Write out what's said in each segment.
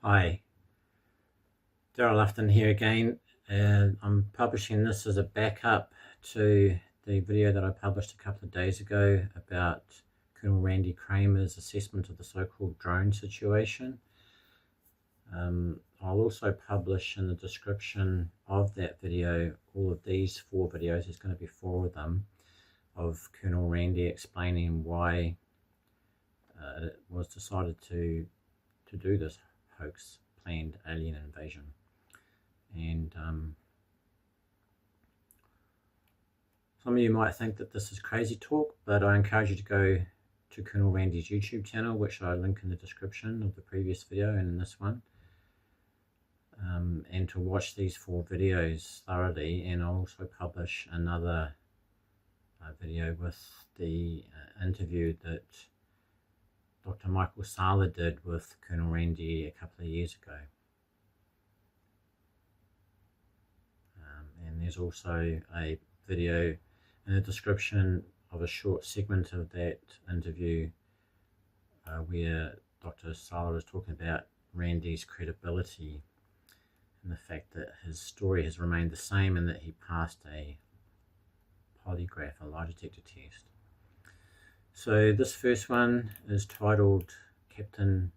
Hi, Daryl Lufton here again, and I'm publishing this as a backup to the video that I published a couple of days ago about Col Randy Cramer's assessment of the so-called drone situation. I'll also publish in the description of that video all of these 4 videos. There's going to be 4 of them, of Col Randy explaining why it was decided to do this hoax, planned alien invasion. And some of you might think that this is crazy talk, but I encourage you to go to Col Randy's YouTube channel, which I link in the description of the previous video and in this one, and to watch these 4 videos thoroughly. And I'll also publish another video with the interview that Dr. Michael Sala did with Col Randy a couple of years ago. And there's also a video in the description of a short segment of that interview where Dr. Sala is talking about Randy's credibility and the fact that his story has remained the same and that he passed a polygraph, a lie detector test. So this first one is titled Captain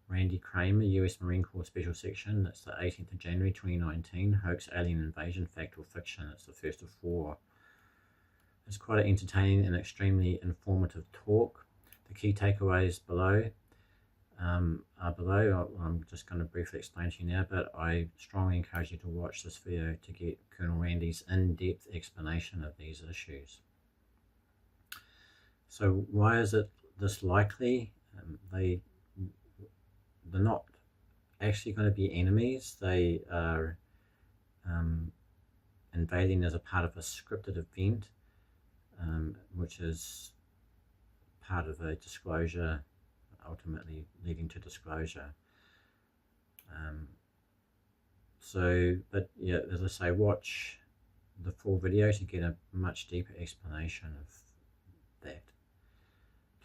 Randy Cramer, US Marine Corps Special Section. That's the 18th of January 2019. Hoax, Alien Invasion, Fact or Fiction. It's the first of 4. It's quite an entertaining and extremely informative talk. The key takeaways below are below. I'm just going to briefly explain to you now, but I strongly encourage you to watch this video to get Col Randy's in-depth explanation of these issues. So why is it this likely? They're not actually going to be enemies. They are invading as a part of a scripted event, which is part of a disclosure, ultimately leading to disclosure. But yeah, as I say, watch the full video to get a much deeper explanation of that.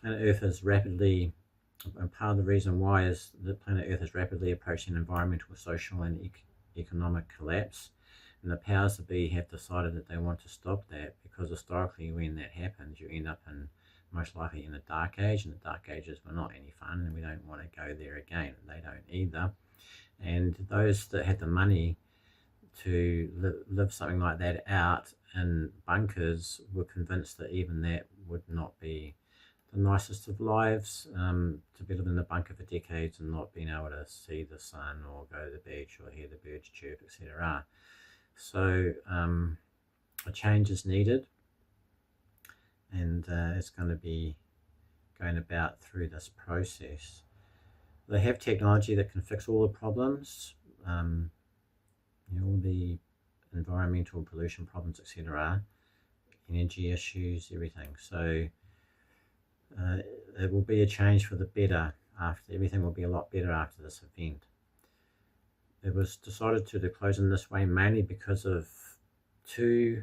Planet Earth is rapidly, and part of the reason why is that planet Earth is rapidly approaching environmental, social and economic collapse, and the powers that be have decided that they want to stop that, because historically when that happens you end up in most likely in the dark age, and the dark ages were not any fun and we don't want to go there again. They don't either, and those that had the money to live something like that out in bunkers were convinced that even that would not be the nicest of lives, to be living in the bunker for decades and not being able to see the sun or go to the beach or hear the birds chirp, etc. So a change is needed, and it's going to be going about through this process. They have technology that can fix all the problems, all the environmental pollution problems, etc., energy issues, everything. So it will be a change for the better. After everything will be a lot better after this event. It was decided to disclose in this way mainly because of 2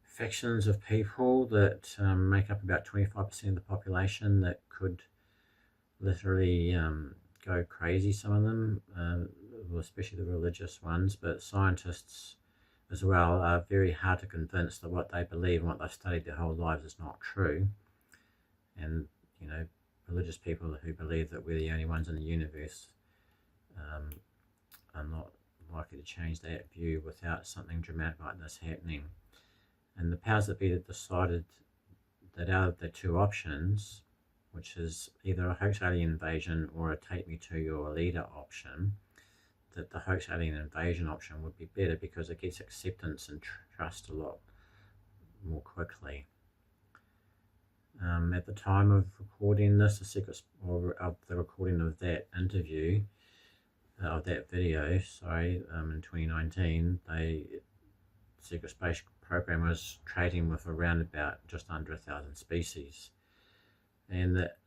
factions of people that make up about 25% of the population that could literally go crazy, some of them, especially the religious ones, but scientists as well are very hard to convince that what they believe and what they've studied their whole lives is not true. And religious people who believe that we're the only ones in the universe are not likely to change that view without something dramatic like this happening. And the powers that be have decided that out of the 2 options, which is either a hoax alien invasion or a take me to your leader option, that the hoax alien invasion option would be better because it gets acceptance and trust a lot more quickly. At the time of recording this, of the recording of that interview, of that video, in 2019, the Secret Space Program was trading with around about just under 1,000 species. And that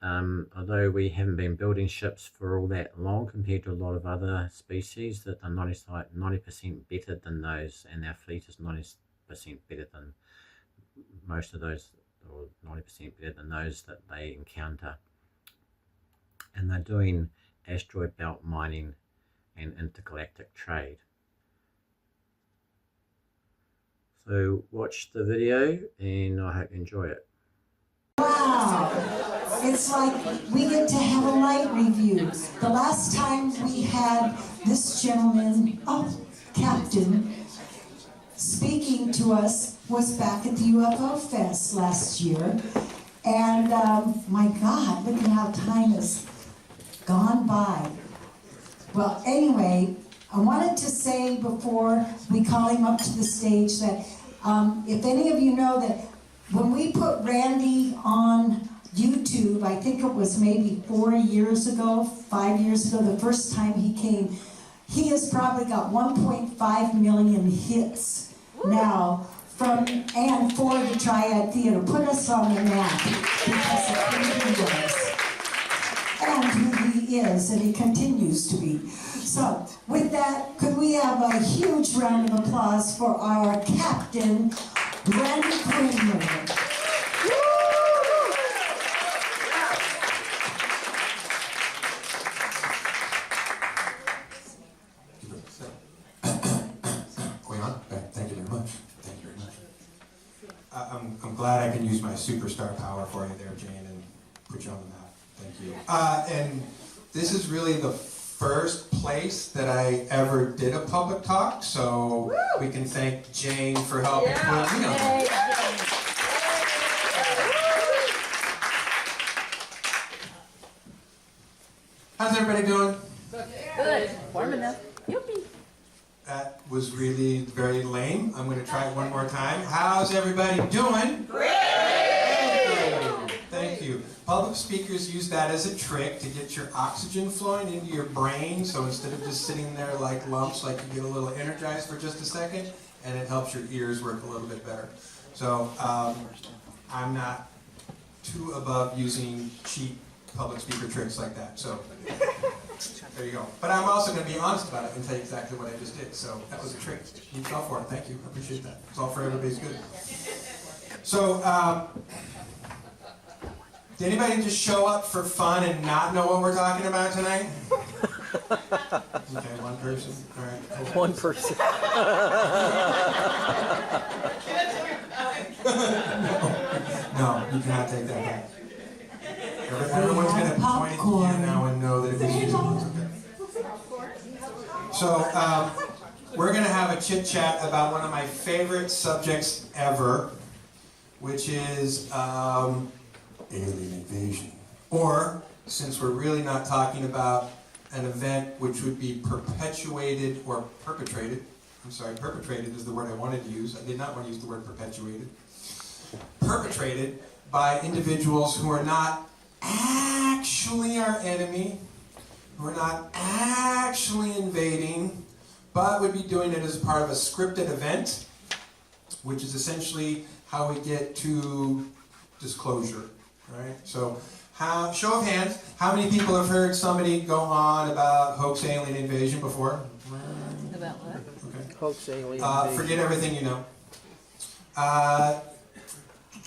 although we haven't been building ships for all that long compared to a lot of other species, that are 90% better than those, and our fleet is 90% better than most of those, or 90% better than those that they encounter. And they're doing asteroid belt mining and intergalactic trade. So watch the video and I hope you enjoy it. Wow, it's like we get to have a light review. The last time we had this gentleman, Captain, speaking to us was back at the UFO Fest last year. And my God, look at how time has gone by. Well, anyway, I wanted to say before we call him up to the stage that if any of you know that when we put Randy on YouTube, I think it was maybe 4 years ago, 5 years ago, the first time he came, he has probably got 1.5 million hits now and for the Triad Theater. Put us on the map because of who he was and who he is, and he continues to be. So, with that, could we have a huge round of applause for our Captain, Randy Cramer. Going on? Thank you very much. Thank you very much. I'm glad I can use my superstar power for you there, Jane, and put you on the map. Thank you. And this is really the first place that I ever did a public talk, so we can thank Jane for helping put me on there. How's everybody doing? Good. Warm enough. Yippee. That was really very lame. I'm going to try it one more time. How's everybody doing? Great! Thank you. Public speakers use that as a trick to get your oxygen flowing into your brain, so instead of just sitting there like lumps, like you get a little energized for just a second, and it helps your ears work a little bit better. So I'm not too above using cheap public speaker tricks like that. So there you go. But I'm also going to be honest about it and tell you exactly what I just did. So that was a trick. You fell for it. Thank you. I appreciate that. It's all for everybody's good. So did anybody just show up for fun and not know what we're talking about tonight? Okay, one person. All right. Cool. One person. No, you cannot take that back. Everyone's going to point at you now and know that it was you. Okay. So we're going to have a chit-chat about one of my favorite subjects ever, which is alien invasion. Or, since we're really not talking about an event which would be perpetuated or perpetrated. I'm sorry, perpetrated is the word I wanted to use. I did not want to use the word perpetuated. Perpetrated by individuals who are not actually our enemy, who are not actually invading, but would be doing it as part of a scripted event, which is essentially how we get to disclosure, right? So, show of hands, how many people have heard somebody go on about hoax alien invasion before? About what? Okay. Hoax alien invasion. Forget everything you know.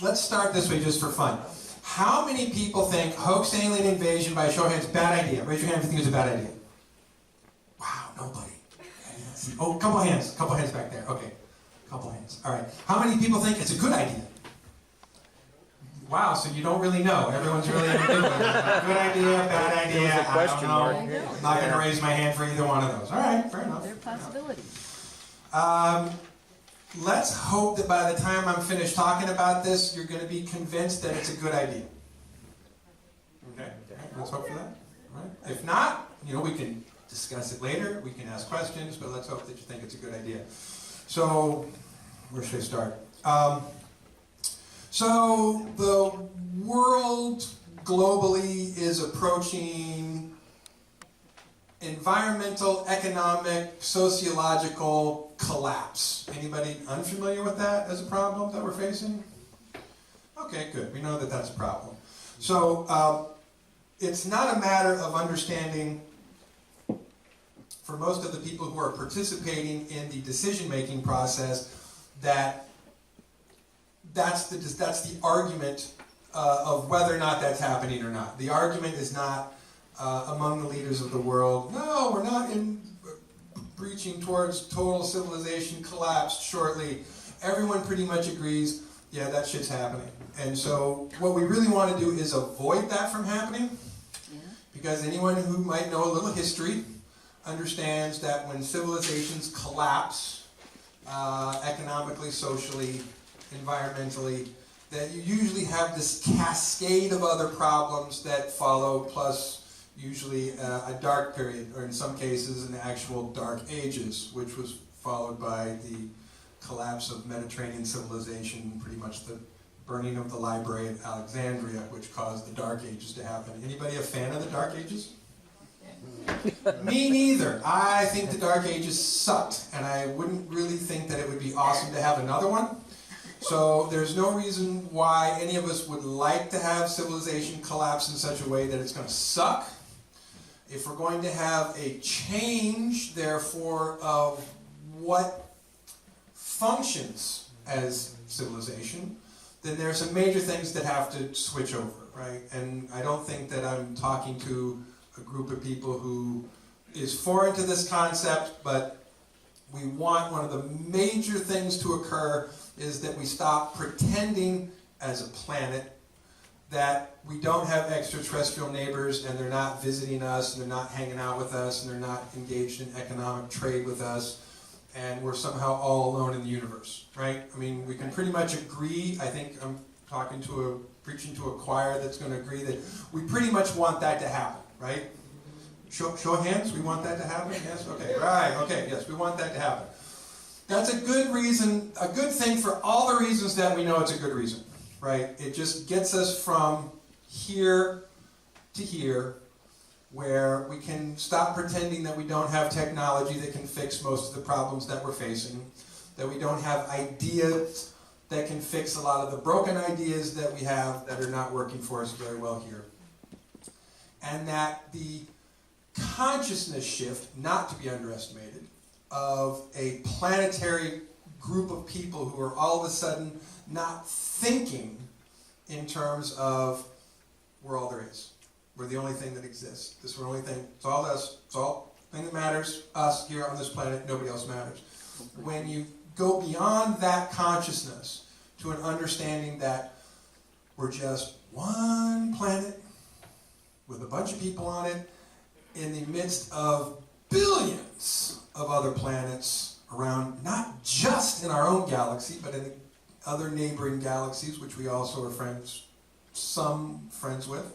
Let's start this way just for fun. How many people think hoax alien invasion by show of hands, bad idea? Raise your hand if you think it's a bad idea. Wow, nobody. Oh, couple hands back there. Okay, couple hands. All right. How many people think it's a good idea? Wow, so you don't really know. Everyone's really ambivalent. Good idea, bad idea. There was a question mark. I'm not going to raise my hand for either one of those. All right, fair enough. There are possibilities. Let's hope that by the time I'm finished talking about this, you're going to be convinced that it's a good idea. Okay, let's hope for that. All right. If not, we can discuss it later. We can ask questions, but let's hope that you think it's a good idea. So, where should I start? So the world globally is approaching environmental, economic, sociological collapse. Anybody unfamiliar with that as a problem that we're facing? Okay, good. We know that that's a problem. So it's not a matter of understanding for most of the people who are participating in the decision-making process that that's the argument of whether or not that's happening or not. The argument is not among the leaders of the world, no, we're not breaching towards total civilization collapse shortly. Everyone pretty much agrees, yeah, that shit's happening. And so what we really want to do is avoid that from happening, because anyone who might know a little history understands that when civilizations collapse, economically, socially, environmentally, that you usually have this cascade of other problems that follow, plus usually a dark period, or in some cases an actual dark ages, which was followed by the collapse of Mediterranean civilization, pretty much the burning of the library at Alexandria, which caused the Dark Ages to happen. Anybody a fan of the Dark Ages? Me neither. I think the Dark Ages sucked, and I wouldn't really think that it would be awesome to have another one. So there's no reason why any of us would like to have civilization collapse in such a way that it's going to suck. If we're going to have a change, therefore, of what functions as civilization, then there are some major things that have to switch over, right? And I don't think that I'm talking to a group of people who is foreign to this concept, but we want one of the major things to occur is that we stop pretending as a planet that we don't have extraterrestrial neighbors and they're not visiting us and they're not hanging out with us and they're not engaged in economic trade with us, and we're somehow all alone in the universe, right? I mean, we can pretty much agree. I think I'm preaching to a choir that's going to agree that we pretty much want that to happen, right? Show of hands, we want that to happen? Yes? Okay, right, okay, yes, we want that to happen. That's a good reason, a good thing for all the reasons that we know it's a good reason, right? It just gets us from here to here, where we can stop pretending that we don't have technology that can fix most of the problems that we're facing, that we don't have ideas that can fix a lot of the broken ideas that we have that are not working for us very well here. And that the consciousness shift, not to be underestimated, of a planetary group of people who are all of a sudden not thinking in terms of we're all there is. We're the only thing that exists. This is the only thing. It's all us. It's all thing that matters. Us here on this planet. Nobody else matters. When you go beyond that consciousness to an understanding that we're just one planet with a bunch of people on it in the midst of billions of other planets around, not just in our own galaxy, but in the other neighboring galaxies, which we also are friends with.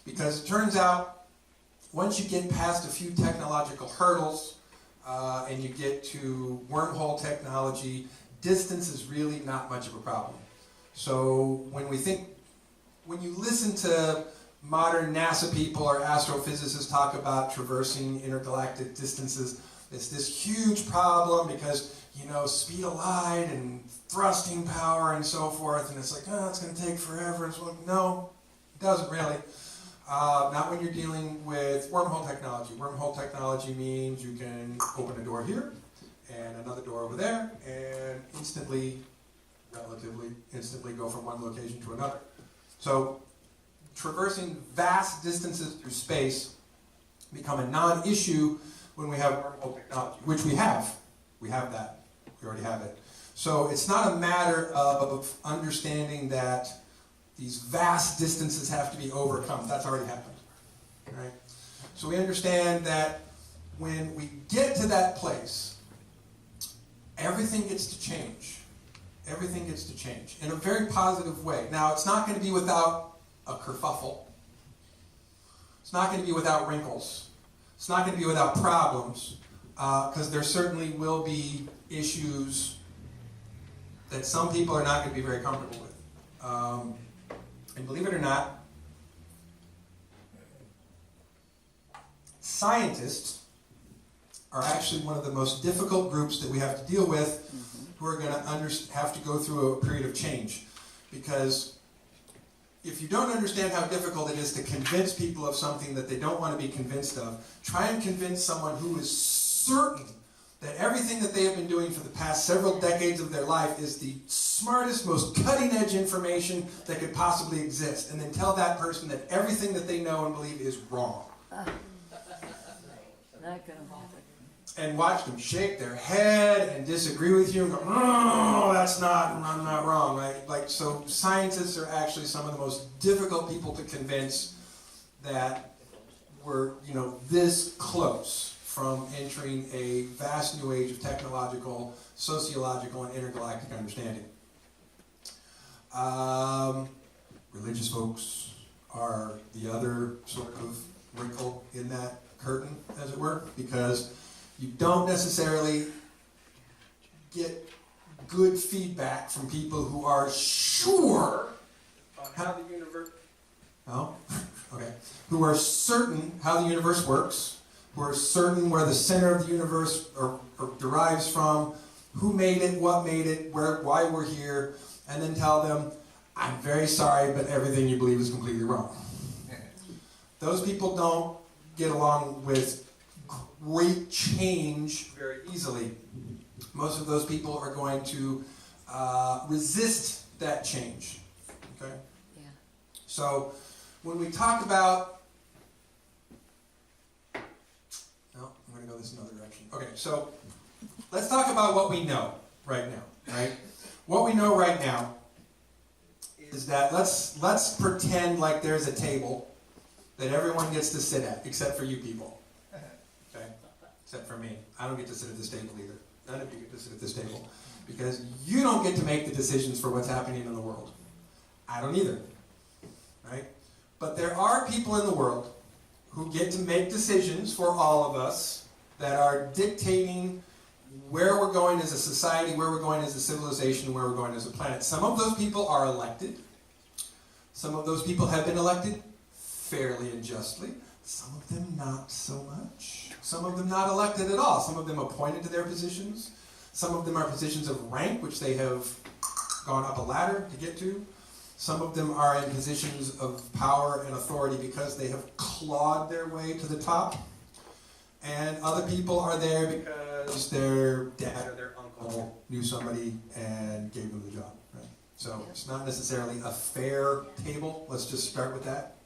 Because it turns out, once you get past a few technological hurdles and you get to wormhole technology, distance is really not much of a problem. So when you listen to modern NASA people or astrophysicists talk about traversing intergalactic distances, it's this huge problem because, speed of light and thrusting power and so forth, and it's like, oh, it's going to take forever. And so, no, it doesn't really. Not when you're dealing with wormhole technology. Wormhole technology means you can open a door here and another door over there and relatively instantly go from one location to another. So traversing vast distances through space become a non-issue when we have wormhole technology, which we have. We have that. We already have it. So it's not a matter of understanding that these vast distances have to be overcome. That's already happened, right? So we understand that when we get to that place, everything gets to change. Everything gets to change in a very positive way. Now, it's not going to be without a kerfuffle. It's not going to be without wrinkles. It's not going to be without problems, because there certainly will be issues that some people are not going to be very comfortable with. And believe it or not, scientists are actually one of the most difficult groups that we have to deal with, who are going to have to go through a period of change. Because if you don't understand how difficult it is to convince people of something that they don't want to be convinced of, try and convince someone who is certain that everything that they have been doing for the past several decades of their life is the smartest, most cutting-edge information that could possibly exist, and then tell that person that everything that they know and believe is wrong. Not gonna happen. And watch them shake their head and disagree with you and go, oh, I'm not wrong, right? Like, so scientists are actually some of the most difficult people to convince that we're, this close from entering a vast new age of technological, sociological, and intergalactic understanding. Religious folks are the other sort of wrinkle in that curtain, as it were, because you don't necessarily get good feedback from people who are sure on how the universe... Oh, okay. Who are certain how the universe works, who are certain where the center of the universe or derives from, who made it, what made it, why we're here, and then tell them, I'm very sorry, but everything you believe is completely wrong. Those people don't get along with great change very easily. Most of those people are going to resist that change. Okay? Yeah. So when we talk about... No, I'm going to go this another direction. Okay, so let's talk about what we know right now. Right? What we know right now is that let's pretend like there's a table that everyone gets to sit at, except for you people. Okay? Except for me. I don't get to sit at this table either. None of you get to sit at this table. Because you don't get to make the decisions for what's happening in the world. I don't either. Right? But there are people in the world who get to make decisions for all of us that are dictating where we're going as a society, where we're going as a civilization, where we're going as a planet. Some of those people are elected. Some of those people have been elected fairly and justly. Some of them not so much. Some of them not elected at all. Some of them appointed to their positions. Some of them are positions of rank, which they have gone up a ladder to get to. Some of them are in positions of power and authority because they have clawed their way to the top. And other people are there because their dad or their uncle knew somebody and gave them the job. Right? So it's not necessarily a fair table. Let's just start with that.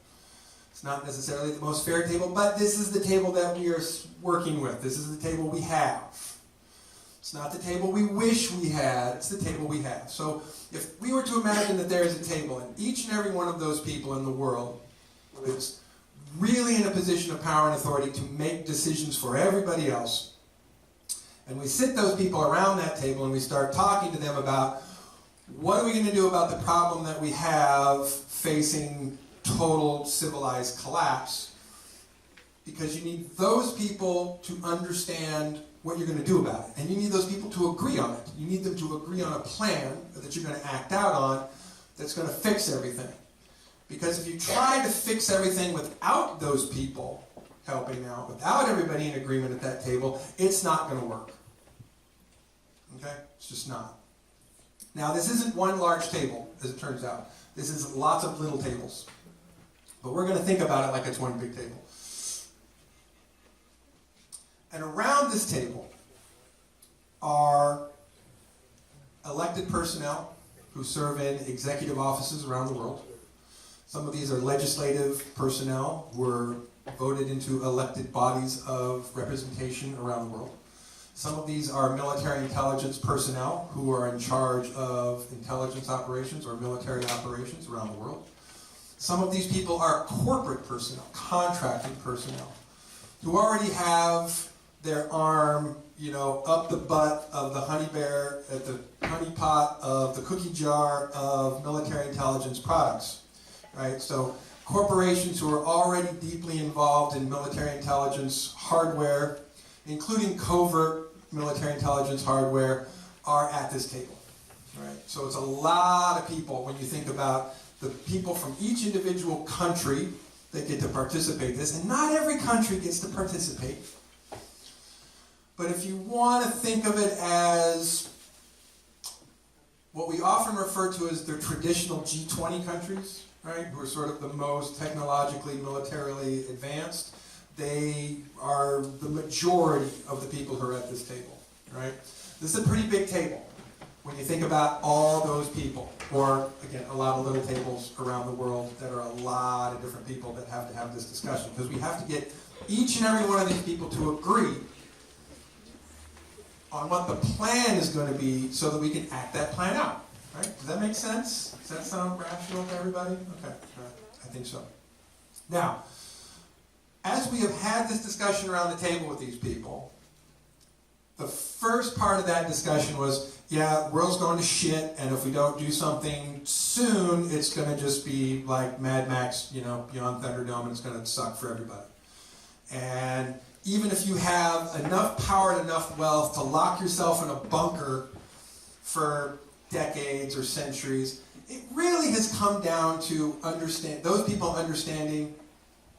It's not necessarily the most fair table, but this is the table that we are working with. This is the table we have. It's not the table we wish we had, it's the table we have. So if we were to imagine that there is a table and each and every one of those people in the world is really in a position of power and authority to make decisions for everybody else, and we sit those people around that table and we start talking to them about what are we going to do about the problem that we have facing total civilized collapse, because you need those people to understand what you're going to do about it. And you need those people to agree on it. You need them to agree on a plan that you're going to act out on that's going to fix everything. Because if you try to fix everything without those people helping out, without everybody in agreement at that table, it's not going to work. Okay? It's just not. Now, this isn't one large table, as it turns out. This is lots of little tables. But we're going to think about it like it's one big table. And around this table are elected personnel who serve in executive offices around the world. Some of these are legislative personnel who are voted into elected bodies of representation around the world. Some of these are military intelligence personnel who are in charge of intelligence operations or military operations around the world. Some of these people are corporate personnel, contracted personnel, who already have their arm, up the butt of the honey bear, at the honey pot of the cookie jar of military intelligence products, right? So corporations who are already deeply involved in military intelligence hardware, including covert military intelligence hardware, are at this table, right? So it's a lot of people when you think about the people from each individual country that get to participate in this, and not every country gets to participate. But if you want to think of it as what we often refer to as the traditional G20 countries, right, who are sort of the most technologically, militarily advanced, they are the majority of the people who are at this table. right? This is a pretty big table when you think about all those people, or again, a lot of little tables around the world that are a lot of different people that have to have this discussion, because we have to get each and every one of these people to agree on what the plan is going to be so that we can act that plan out. Right? Does that make sense? Does that sound rational to everybody? Okay, I think so. Now, as we have had this discussion around the table with these people, the first part of that discussion was, yeah, the world's going to shit, and if we don't do something soon, it's going to just be like Mad Max, you know, beyond Thunderdome, and it's going to suck for everybody. And even if you have enough power and enough wealth to lock yourself in a bunker for decades or centuries, it really has come down to those people understanding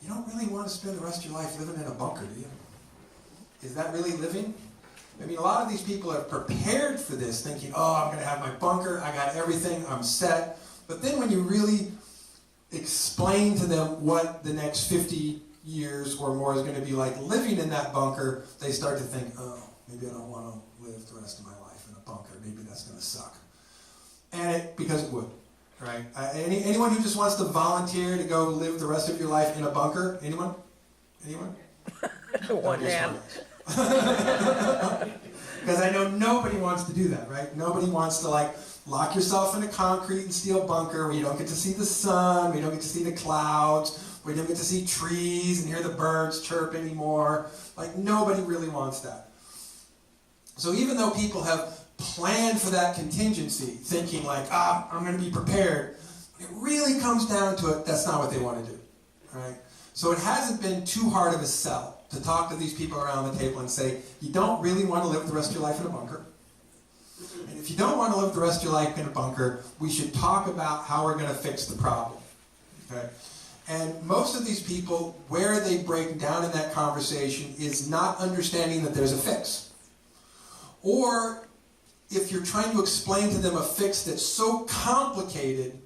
you don't really want to spend the rest of your life living in a bunker, do you? Is that really living? I mean, a lot of these people are prepared for this, thinking, oh, I'm going to have my bunker, I got everything, I'm set. But then when you really explain to them what the next 50 years or more is going to be like living in that bunker, they start to think, oh, maybe I don't want to live the rest of my life in a bunker. Maybe that's going to suck. And because it would, right? Anyone who just wants to volunteer to go live the rest of your life in a bunker? Anyone? Anyone? One hand. Because I know nobody wants to do that, right? Nobody wants to like lock yourself in a concrete and steel bunker where you don't get to see the sun, where you don't get to see the clouds, where you don't get to see trees and hear the birds chirp anymore. Like, nobody really wants that. So even though people have planned for that contingency, thinking like, I'm going to be prepared, when it really comes down to it, that's not what they want to do, right? So it hasn't been too hard of a sell to talk to these people around the table and say, you don't really want to live the rest of your life in a bunker. And if you don't want to live the rest of your life in a bunker, we should talk about how we're going to fix the problem, okay? And most of these people, where they break down in that conversation is not understanding that there's a fix. Or if you're trying to explain to them a fix that's so complicated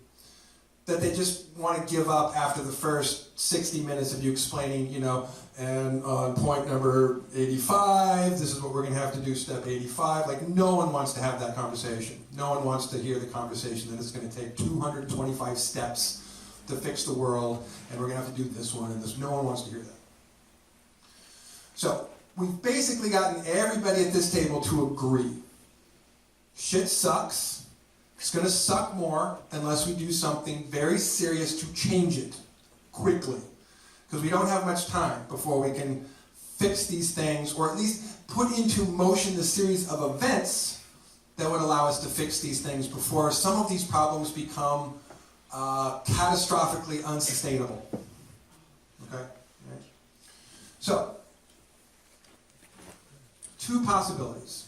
that they just want to give up after the first 60 minutes of you explaining, you know, and on point number 85, this is what we're going to have to do, step 85. Like, no one wants to have that conversation. No one wants to hear the conversation that it's going to take 225 steps to fix the world, and we're going to have to do this one and this. No one wants to hear that. So, we've basically gotten everybody at this table to agree. Shit sucks. It's going to suck more unless we do something very serious to change it quickly. Because we don't have much time before we can fix these things, or at least put into motion the series of events that would allow us to fix these things before some of these problems become catastrophically unsustainable. Okay? Right. So, two possibilities.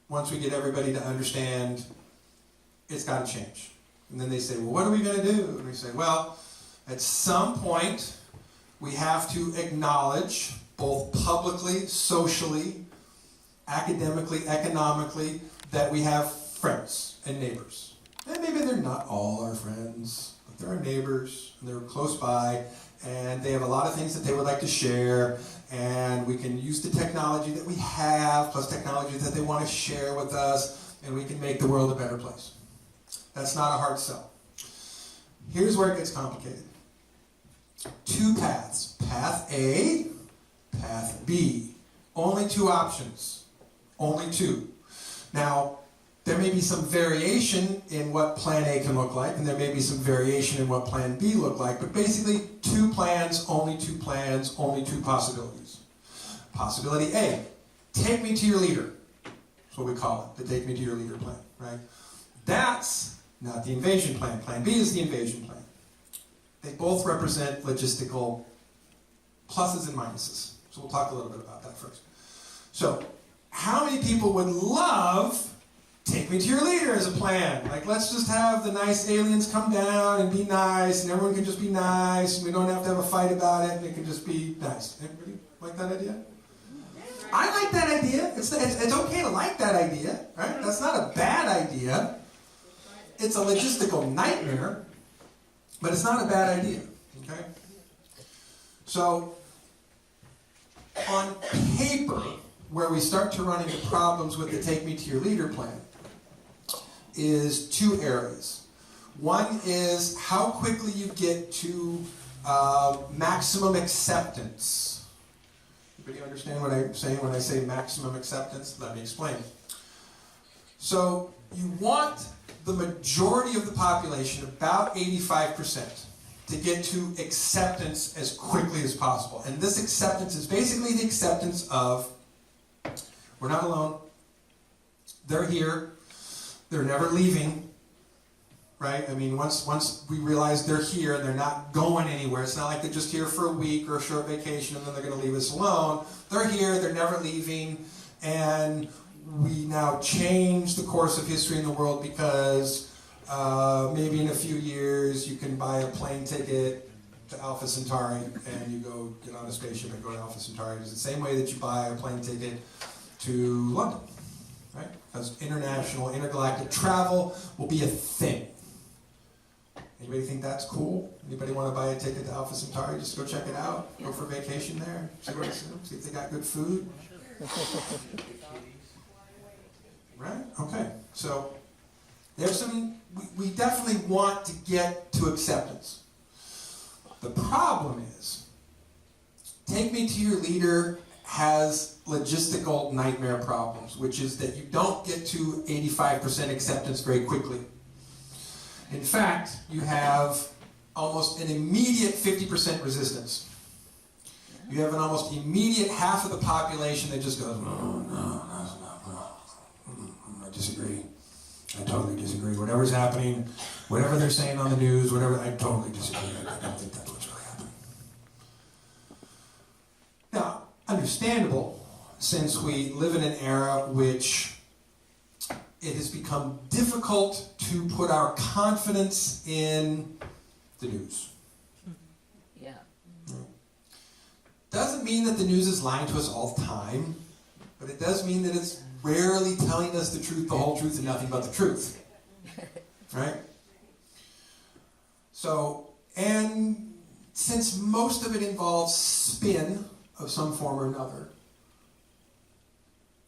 Once we get everybody to understand it's got to change. And then they say, well, what are we going to do? And we say, well, at some point, we have to acknowledge, both publicly, socially, academically, economically, that we have friends and neighbors. And maybe they're not all our friends, but they're our neighbors, and they're close by, and they have a lot of things that they would like to share, and we can use the technology that we have, plus technology that they want to share with us, and we can make the world a better place. That's not a hard sell. Here's where it gets complicated. Two paths. Path A, path B. Only two options. Only two. Now, there may be some variation in what plan A can look like, and there may be some variation in what plan B look like, but basically two plans, only two possibilities. Possibility A, take me to your leader. That's what we call it, the take me to your leader plan, right? That's not the invasion plan. Plan B is the invasion plan. They both represent logistical pluses and minuses. So we'll talk a little bit about that first. So, how many people would love take me to your leader as a plan? Like, let's just have the nice aliens come down and be nice, and everyone can just be nice, and we don't have to have a fight about it, and it can just be nice. Everybody like that idea? I like that idea. It's okay to like that idea, right? That's not a bad idea. It's a logistical nightmare, but it's not a bad idea, okay? So, on paper, where we start to run into problems with the Take Me to Your Leader plan is two areas. One is how quickly you get to maximum acceptance. Anybody understand what I'm saying when I say maximum acceptance? Let me explain. So you want the majority of the population, about 85%, to get to acceptance as quickly as possible. And this acceptance is basically the acceptance of, we're not alone, they're here, they're never leaving, right? I mean, once we realize they're here and they're not going anywhere, it's not like they're just here for a week or a short vacation and then they're going to leave us alone. They're here, they're never leaving, and we now change the course of history in the world because maybe in a few years you can buy a plane ticket to Alpha Centauri and you go get on a spaceship and go to Alpha Centauri. It's the same way that you buy a plane ticket to London, right? Because international, intergalactic travel will be a thing. Anybody think that's cool? Anybody want to buy a ticket to Alpha Centauri? Just go check it out. Go for vacation there. See if they got good food. Right? Okay. So there's some, we definitely want to get to acceptance. The problem is, Take Me to Your Leader has logistical nightmare problems, which is that you don't get to 85% acceptance very quickly. In fact, you have almost an immediate 50% resistance. You have an almost immediate half of the population that just goes, no, I disagree. I totally disagree. Whatever's happening, whatever they're saying on the news, whatever, I totally disagree. I don't think that's what's really happening. Now, understandable, since we live in an era which it has become difficult to put our confidence in the news. Yeah. Doesn't mean that the news is lying to us all the time, but it does mean that it's rarely telling us the truth, the whole truth, and nothing but the truth. Right? So, and since most of it involves spin of some form or another,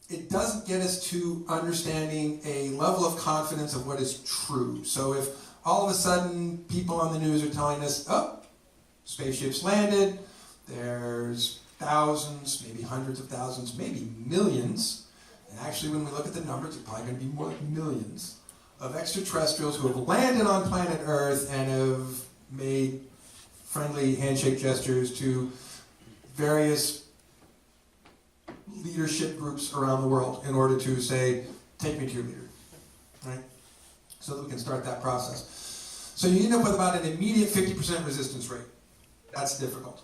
it doesn't get us to understanding a level of confidence of what is true. So if all of a sudden people on the news are telling us, oh, spaceships landed, there's thousands, maybe hundreds of thousands, maybe millions, and actually when we look at the numbers, it's probably going to be more like millions, of extraterrestrials who have landed on planet Earth and have made friendly handshake gestures to various leadership groups around the world in order to say, take me to your leader, right? So that we can start that process. So you end up with about an immediate 50% resistance rate. That's difficult.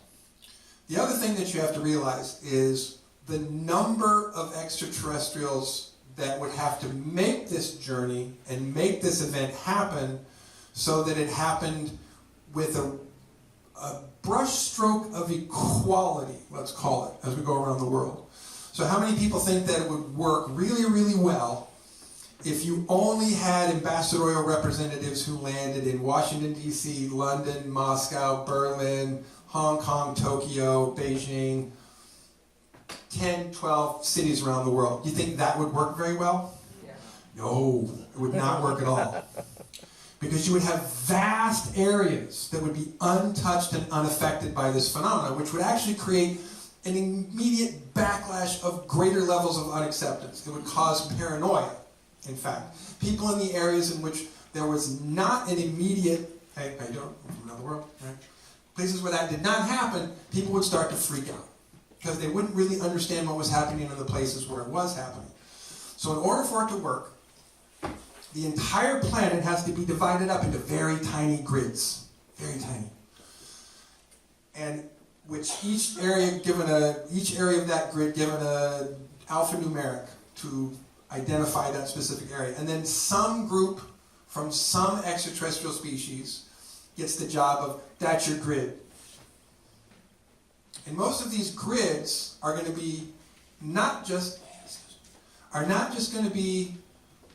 The other thing that you have to realize is the number of extraterrestrials that would have to make this journey and make this event happen so that it happened with a brushstroke of equality, let's call it, as we go around the world. So how many people think that it would work really, really well if you only had ambassadorial representatives who landed in Washington, D.C., London, Moscow, Berlin, Hong Kong, Tokyo, Beijing, 10, 12 cities around the world? You think that would work very well? Yeah. No, it would not work at all. Because you would have vast areas that would be untouched and unaffected by this phenomenon, which would actually create an immediate backlash of greater levels of unacceptance. It would cause paranoia, in fact. People in the areas in which there was not an immediate, hey, how you doing? I'm from another world, right? Places where that did not happen, people would start to freak out because they wouldn't really understand what was happening in the places where it was happening. So in order for it to work, the entire planet has to be divided up into very tiny grids, very tiny. And which each area of that grid given a alphanumeric to identify that specific area. And then some group from some extraterrestrial species gets the job of, that's your grid. And most of these grids are going to be not just going to be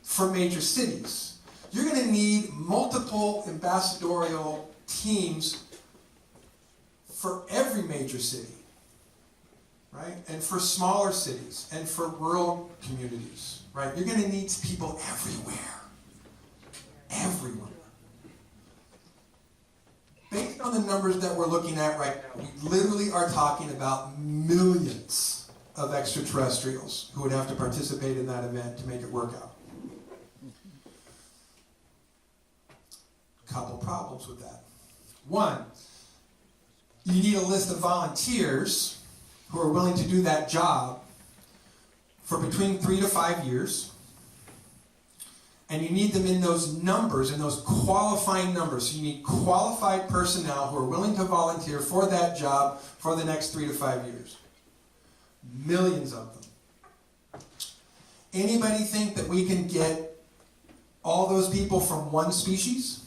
for major cities. You're going to need multiple ambassadorial teams for every major city. right? And for smaller cities and for rural communities, right? You're going to need people everywhere. Everywhere. Based on the numbers that we're looking at right now, we literally are talking about millions of extraterrestrials who would have to participate in that event to make it work out. Couple problems with that. One, you need a list of volunteers who are willing to do that job for between 3 to 5 years. And you need them in those numbers, in those qualifying numbers. So you need qualified personnel who are willing to volunteer for that job for the next 3 to 5 years. Millions of them. Anybody think that we can get all those people from one species?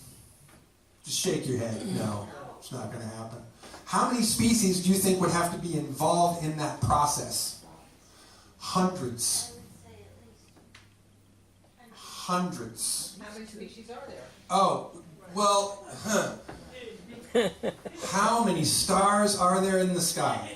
Just shake your head. No, it's not going to happen. How many species do you think would have to be involved in that process? Hundreds. Hundreds. How many species are there? Oh, well, how many stars are there in the sky?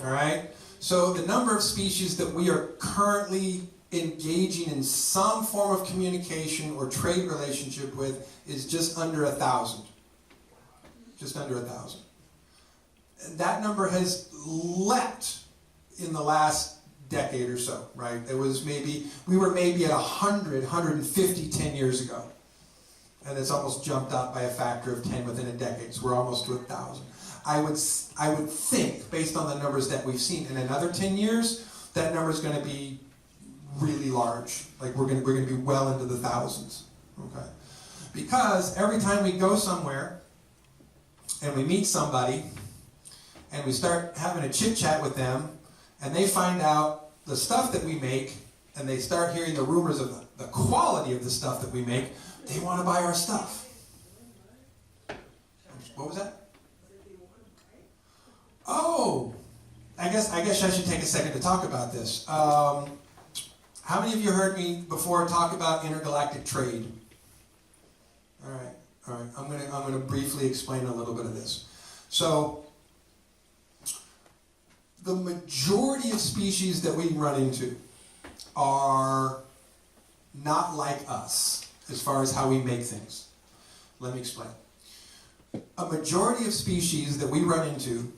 All right? So the number of species that we are currently engaging in some form of communication or trade relationship with is just under 1,000. Just under 1,000. That number has leapt in the last decade or so, right? We were maybe at 100, 150 10 years ago. And it's almost jumped up by a factor of 10 within a decade. So we're almost to 1,000. I would think, based on the numbers that we've seen, in another 10 years, that number is going to be really large. Like we're going to be well into the thousands. Okay? Because every time we go somewhere and we meet somebody and we start having a chit-chat with them, and they find out the stuff that we make, and they start hearing the rumors of the quality of the stuff that we make, they want to buy our stuff. What was that? Oh, I guess I should take a second to talk about this. How many of you heard me before talk about intergalactic trade? All right. I'm gonna briefly explain a little bit of this. So, the majority of species that we run into are not like us as far as how we make things. Let me explain. A majority of species that we run into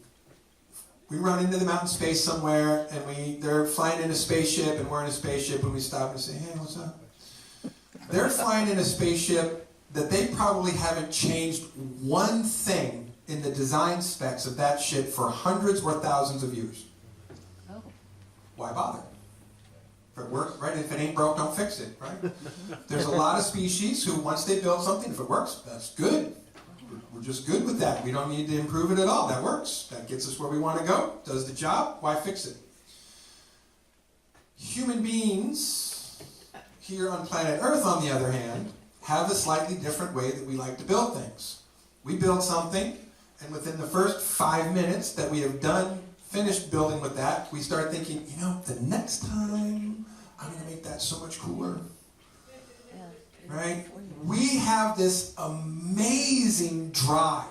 them out in space somewhere, and they're flying in a spaceship, and we're in a spaceship, and we stop and say, hey, what's up? They're flying in a spaceship that they probably haven't changed one thing in the design specs of that ship for hundreds or thousands of years. Oh. Why bother? If it works, right? If it ain't broke, don't fix it, right? There's a lot of species who, once they build something, if it works, that's good. We're just good with that. We don't need to improve it at all. That works. That gets us where we want to go. Does the job. Why fix it? Human beings here on planet Earth, on the other hand, have a slightly different way that we like to build things. We build something, and within the first 5 minutes that we have finished building with that, we start thinking, the next time I'm going to make that so much cooler. Right? We have this amazing drive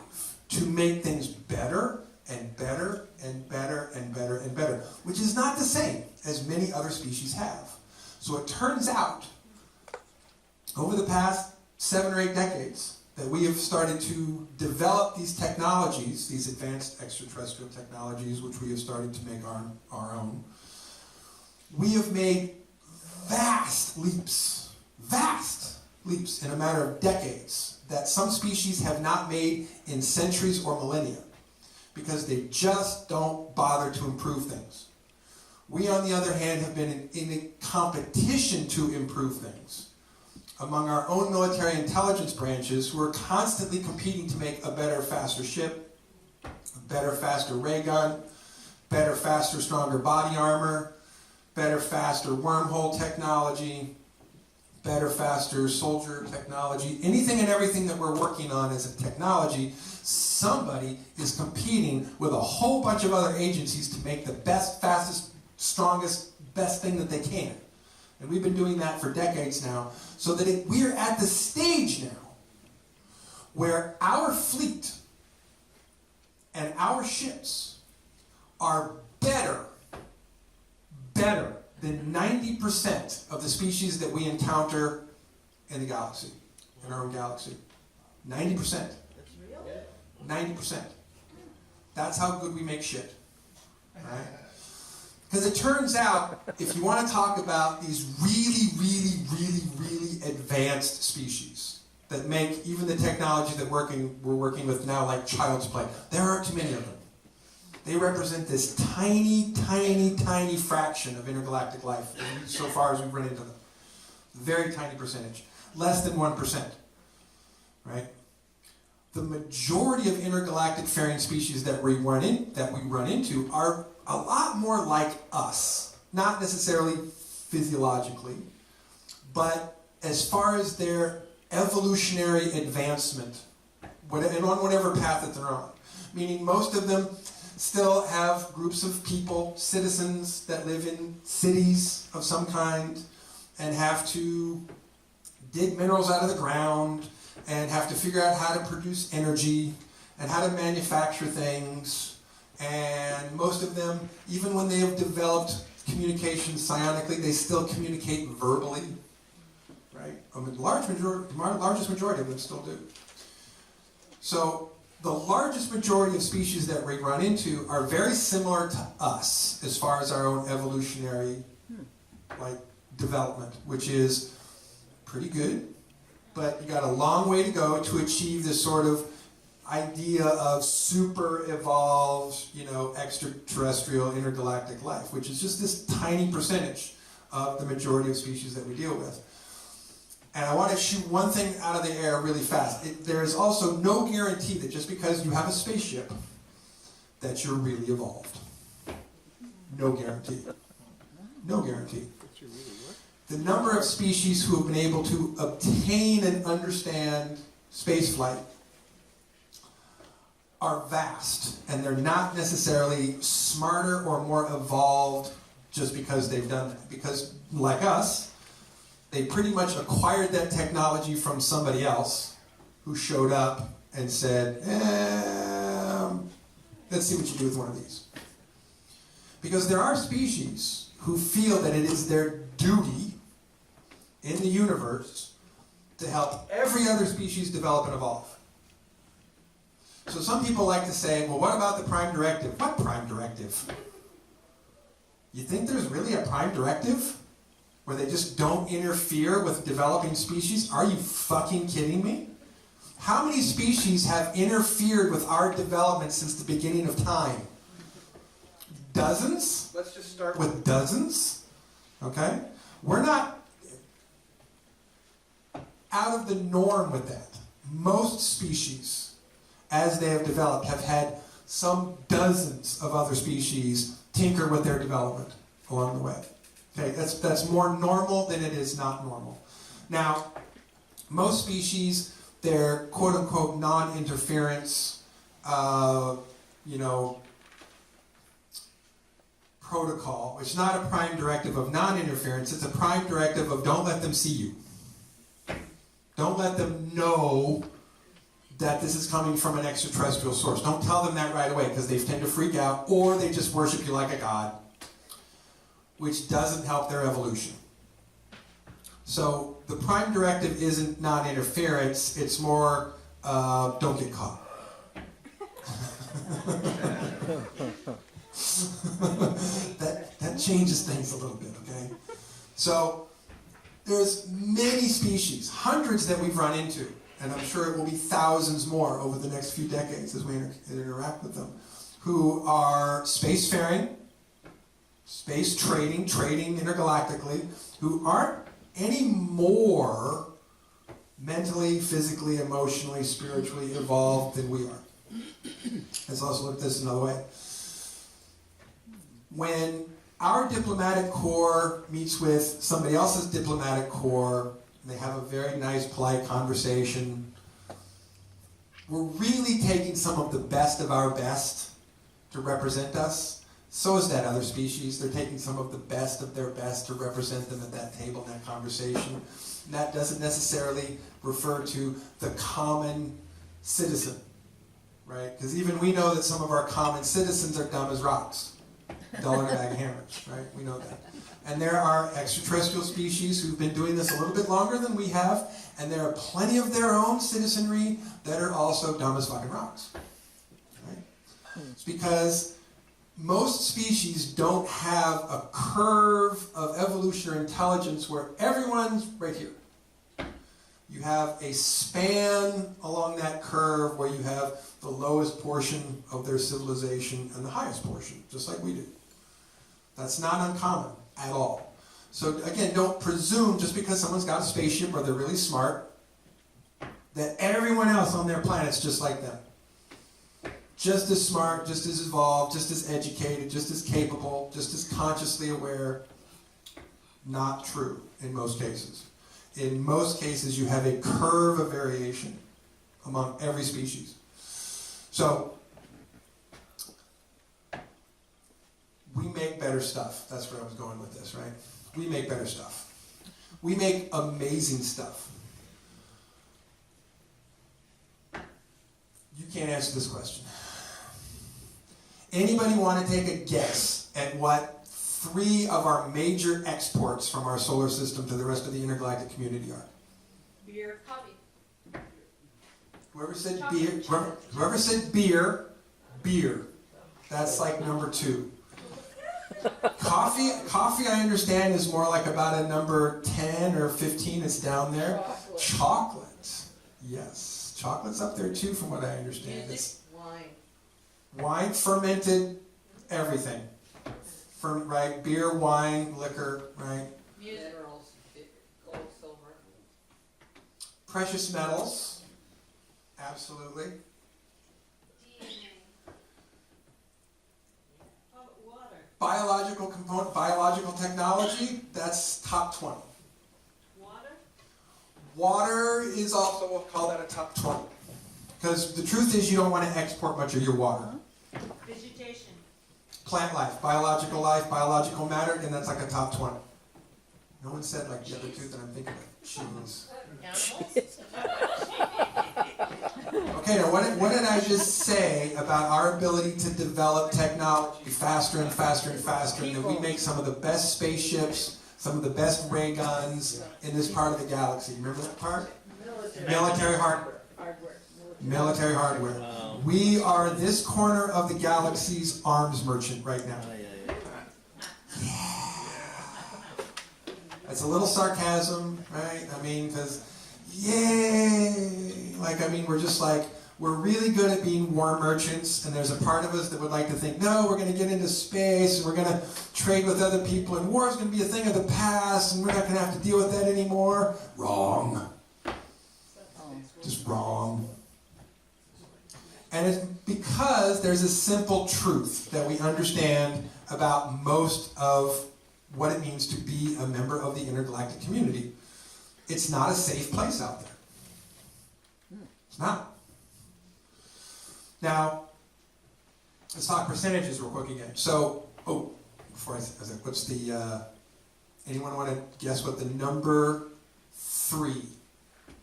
to make things better and better and better and better and better, which is not the same as many other species have. So it turns out, over the past 7 or 8 decades, that we have started to develop these technologies, these advanced extraterrestrial technologies, which we have started to make our own. We have made vast leaps in a matter of decades that some species have not made in centuries or millennia, because they just don't bother to improve things. We, on the other hand, have been in a competition to improve things among our own military intelligence branches, who are constantly competing to make a better, faster ship, a better, faster ray gun, better, faster, stronger body armor, better, faster wormhole technology, better, faster soldier technology. Anything and everything that we're working on as a technology, somebody is competing with a whole bunch of other agencies to make the best, fastest, strongest, best thing that they can. And we've been doing that for decades now, so that we're at the stage now where our fleet and our ships are better better than 90% of the species that we encounter in the galaxy, in our own galaxy. 90%. 90%. That's how good we make shit. Right? Because it turns out, if you want to talk about these really advanced species that make even the technology that we're working with now like child's play, there aren't too many of them. They represent this tiny fraction of intergalactic life so far as we've run into them. Very tiny percentage. Less than 1%. Right? The majority of intergalactic faring species that we run into are a lot more like us. Not necessarily physiologically, but as far as their evolutionary advancement, and on whatever path that they're on. Meaning most of them still have groups of people, citizens that live in cities of some kind and have to dig minerals out of the ground and have to figure out how to produce energy and how to manufacture things. And most of them, even when they have developed communication psionically, they still communicate verbally. Right? The largest majority of them still do. So the largest majority of species that we run into are very similar to us as far as our own evolutionary development, which is pretty good, but you got a long way to go to achieve this sort of idea of super evolved, extraterrestrial intergalactic life, which is just this tiny percentage of the majority of species that we deal with. And I want to shoot one thing out of the air really fast. There is also no guarantee that just because you have a spaceship that you're really evolved. No guarantee. No guarantee. The number of species who have been able to obtain and understand spaceflight are vast, and they're not necessarily smarter or more evolved just because they've done that. Because, like us, they pretty much acquired that technology from somebody else who showed up and said, let's see what you do with one of these. Because there are species who feel that it is their duty in the universe to help every other species develop and evolve. So some people like to say, well, what about the prime directive? What prime directive? You think there's really a prime directive? Where they just don't interfere with developing species? Are you fucking kidding me? How many species have interfered with our development since the beginning of time? Dozens? Let's just start with dozens. Okay? We're not out of the norm with that. Most species, as they have developed, have had some dozens of other species tinker with their development along the way. Okay, that's more normal than it is not normal. Now, most species, their quote-unquote non-interference, protocol, which is not a prime directive of non-interference, it's a prime directive of don't let them see you. Don't let them know that this is coming from an extraterrestrial source. Don't tell them that right away, because they tend to freak out, or they just worship you like a god, which doesn't help their evolution. So the prime directive isn't non-interference, it's more don't get caught. that changes things a little bit, okay? So there's many species, hundreds that we've run into, and I'm sure it will be thousands more over the next few decades as we interact with them, who are spacefaring, space trading intergalactically, who aren't any more mentally, physically, emotionally, spiritually evolved than we are. Let's also look at this another way. When our diplomatic corps meets with somebody else's diplomatic corps, and they have a very nice, polite conversation, we're really taking some of the best of our best to represent us. So is that other species. They're taking some of the best of their best to represent them at that table, in that conversation. And that doesn't necessarily refer to the common citizen, right? Because even we know that some of our common citizens are dumb as rocks. duller bag of hammers, right? We know that. And there are extraterrestrial species who've been doing this a little bit longer than we have, and there are plenty of their own citizenry that are also dumb as fucking rocks. Right? It's because most species don't have a curve of evolution or intelligence where everyone's right here. You have a span along that curve where you have the lowest portion of their civilization and the highest portion, just like we do. That's not uncommon at all. So again, don't presume just because someone's got a spaceship or they're really smart that everyone else on their planet's just like them. Just as smart, just as evolved, just as educated, just as capable, just as consciously aware. Not true in most cases. In most cases, you have a curve of variation among every species. So, we make better stuff. That's where I was going with this, right? We make better stuff. We make amazing stuff. You can't answer this question. Anybody want to take a guess at what 3 of our major exports from our solar system to the rest of the intergalactic community are? Beer, coffee. Whoever said Chocolate. beer, whoever said beer, beer. That's like number 2. Coffee I understand is more like about a number 10 or 15. It's down there. Chocolate. Yes. Chocolate's up there too from what I understand. It's wine, fermented, everything. Right? Beer, wine, liquor, right? Minerals, gold, silver. Precious metals. Absolutely. Water. Biological component, biological technology, that's top 20. Water? Water is also, we'll call that a top 20. Because the truth is you don't want to export much of your water. Vegetation. Plant life, biological matter, and that's like a top 20. No one said like the other 2 that I'm thinking of. Cheese. Okay, now what did I just say about our ability to develop technology faster and faster and faster, and that we make some of the best spaceships, some of the best ray guns in this part of the galaxy? Remember that part? Military hardware. Military hardware. Wow. We are this corner of the galaxy's arms merchant right now. Yeah. That's a little sarcasm, right? I mean, because, yay! Like, I mean, we're just like, we're really good at being war merchants, and there's a part of us that would like to think, no, we're going to get into space, and we're going to trade with other people, and war is going to be a thing of the past, and we're not going to have to deal with that anymore. Wrong. Just wrong. And it's because there's a simple truth that we understand about most of what it means to be a member of the intergalactic community. It's not a safe place out there. It's not. Now, let's talk percentages real quick again. So, before I say, what's the, anyone want to guess what the number 3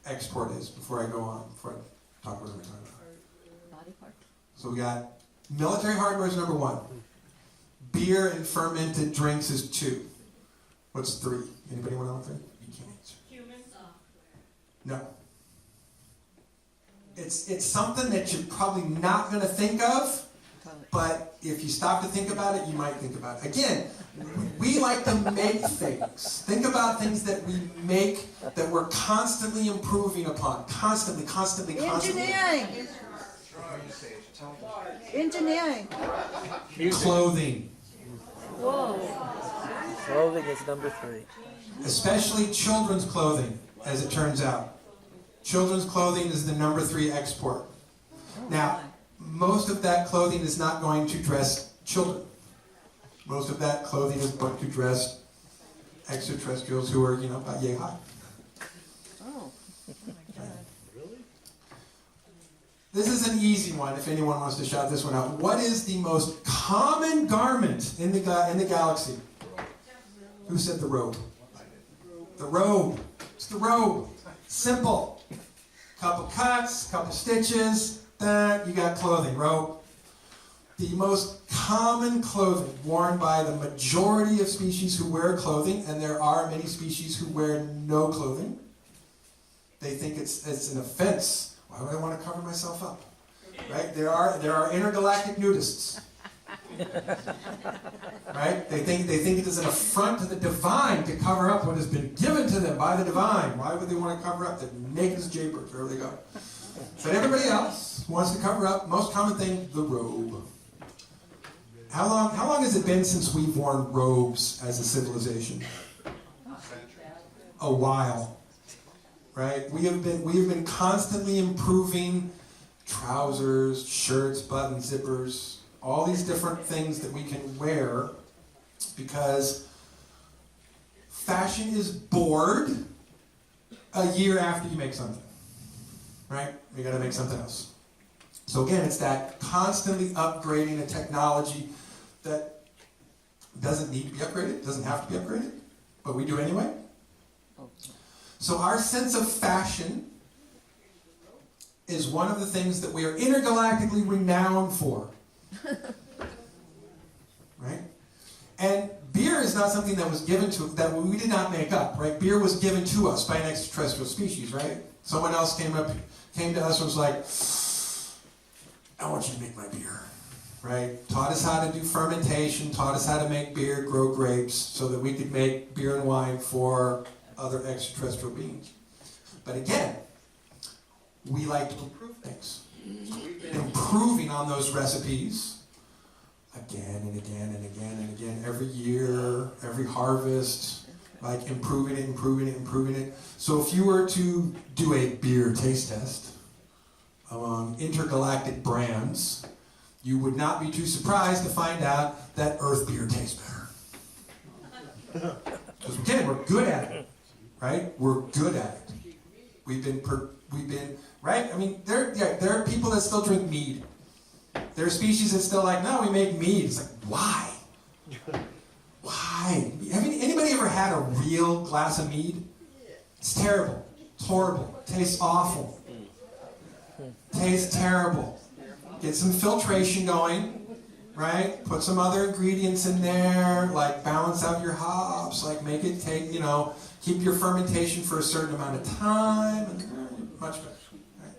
export is before I go on, before I talk about what we're talking about? Body part. So we got military hardware is number 1. Beer and fermented drinks is 2. What's 3? Anybody want to know 3? You can't answer. Human software. No. It's something that you're probably not going to think of, but if you stop to think about it, you might think about it. Again, we like to make things. Think about things that we make that we're constantly improving upon. Constantly. Engineering. Engineering. Clothing. Whoa. Clothing is number 3. Especially children's clothing, as it turns out. Children's clothing is the number 3 export. Now, most of that clothing is not going to dress children. Most of that clothing is going to dress extraterrestrials who are, about yay high. Oh. This is an easy one if anyone wants to shout this one out. What is the most common garment in the galaxy? Who said the robe? The robe. It's the robe. Simple. Couple cuts, couple stitches, you got clothing, robe. The most common clothing worn by the majority of species who wear clothing, and there are many species who wear no clothing. They think it's an offense. Why would I want to cover myself up? Right? There are intergalactic nudists. Right? They think it is an affront to the divine to cover up what has been given to them by the divine. Why would they want to cover up? They're naked as jaybirds wherever they go. But everybody else wants to cover up. Most common thing, the robe. How long has it been since we've worn robes as a civilization? A while. Right? We have been constantly improving trousers, shirts, buttons, zippers, all these different things that we can wear because fashion is bored a year after you make something. Right? You gotta make something else. So again, it's that constantly upgrading a technology that doesn't need to be upgraded, doesn't have to be upgraded, but we do anyway. So our sense of fashion is one of the things that we are intergalactically renowned for. Right? And beer is not something that was given to, that we did not make up, right? Beer was given to us by an extraterrestrial species, right? Someone else came to us and was like, I want you to make my beer, right? Taught us how to do fermentation, taught us how to make beer, grow grapes, so that we could make beer and wine for other extraterrestrial beings. But again, we like to improve things. So we've been improving on those recipes again and again and again and again, every year, every harvest, like improving it. So if you were to do a beer taste test among intergalactic brands, you would not be too surprised to find out that Earth beer tastes better. Because again, we're good at it, right? We're good at it. We've been right? I mean, there are people that still drink mead. There are species that still like, no, we make mead. It's like, why? Why? Anybody ever had a real glass of mead? It's terrible. It's horrible. It tastes awful. Tastes terrible. Get some filtration going, right? Put some other ingredients in there, like balance out your hops, like make it take, keep your fermentation for a certain amount of time, and much better. Right?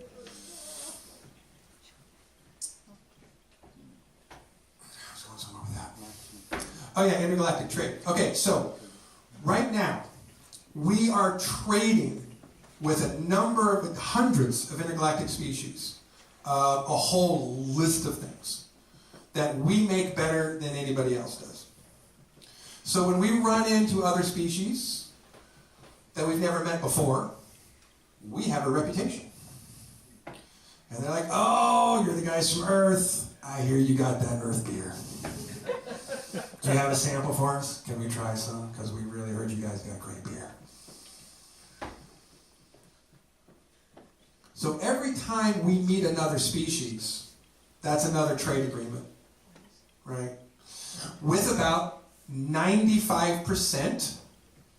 I was going somewhere with that. Oh yeah, intergalactic trade. Okay, so right now we are trading with a number of hundreds of intergalactic species, a whole list of things that we make better than anybody else does. So when we run into other species that we've never met before, we have a reputation. And they're like, oh, you're the guys from Earth. I hear you got that Earth beer. Do you have a sample for us? Can we try some? Because we really heard you guys got great beer. So every time we meet another species, that's another trade agreement, right? With about 95%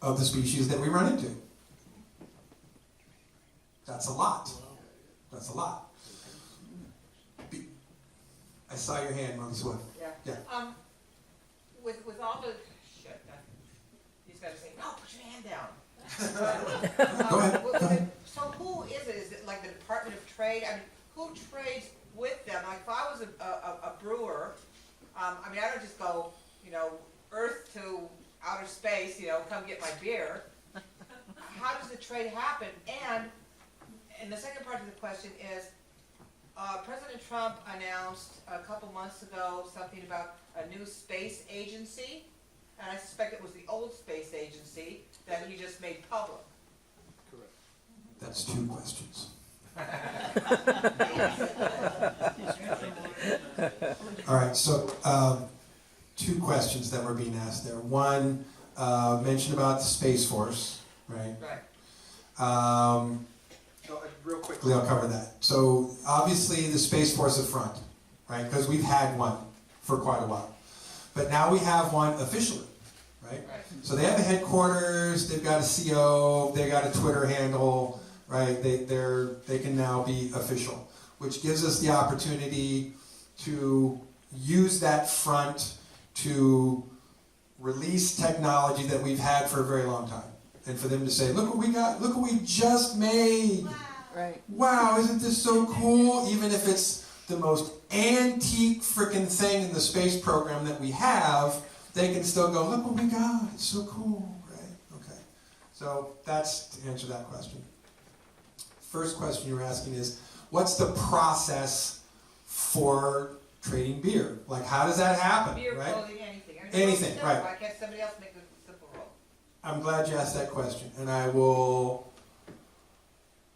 of the species that we run into. That's a lot. That's a lot. I saw your hand, Mother Swift. Yeah. With all the shit, he's got to say, no, put your hand down. Go ahead. So who is it? Is it like the Department of Trade? I mean, who trades with them? Like if I was a brewer, I don't just go, Earth to outer space, come get my beer. How does the trade happen? And the second part of the question is, President Trump announced a couple months ago something about a new space agency, and I suspect it was the old space agency that he just made public. Correct. That's two questions. All right, so two questions that were being asked there. One, mentioned about the Space Force, right? Right. Real quickly, I'll cover that. So obviously the Space Force up front, right? Because we've had one for quite a while. But now we have one officially, right? So they have a headquarters, they've got a CO, they've got a Twitter handle, right? They can now be official, which gives us the opportunity to, use that front to release technology that we've had for a very long time. And for them to say, look what we got, look what we just made. Right. Wow, isn't this so cool? Even if it's the most antique freaking thing in the space program that we have, they can still go, look what we got, it's so cool, right? Okay, so that's to answer that question. First question you were asking is, what's the process for trading beer? Like, how does that happen, Beer, right? clothing, anything. Anything, Simple. right. Why can't somebody else make a simple rule? I'm glad you asked that question, and I will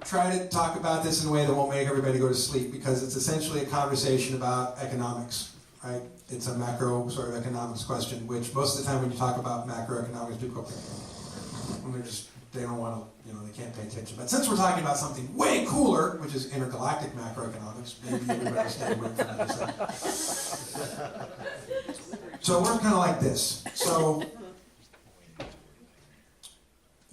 try to talk about this in a way that won't make everybody go to sleep, because it's essentially a conversation about economics, right? It's a macro sort of economics question, which most of the time when you talk about macroeconomics, people go, and they don't want to, they can't pay attention. But since we're talking about something way cooler, which is intergalactic macroeconomics, maybe everybody will stay away from that. So we're kind of like this. So